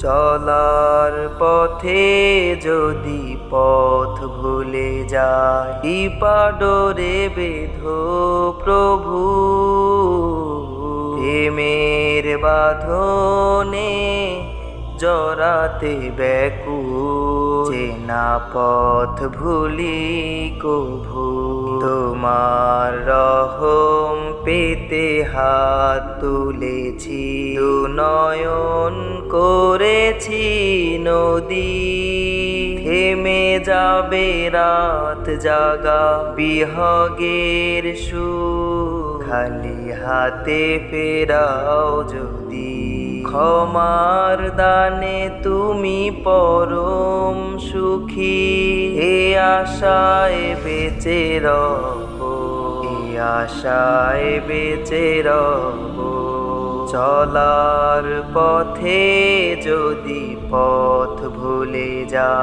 চলার পথে যদি পথ ভুলে যায়, ইপাডোরে বেঁধো প্রভু, প্রেমের বাঁধনে জড়াতে ব্যাকুল, চেনা পথ ভুলি কভু। তোমার রহম পেতে হাত তুলেছি, দুনয়ন করেছি নদী, থেমে যাবে রাত জাগা বিহগের সুর, খালি হাতে ফেরাও যদি। ক্ষমার দানে তুমি পরম সুখী, এ আশায় বেঁচে রব, এ আশায় বেঁচে রব। চলার পথে যদি পথ ভুলে যা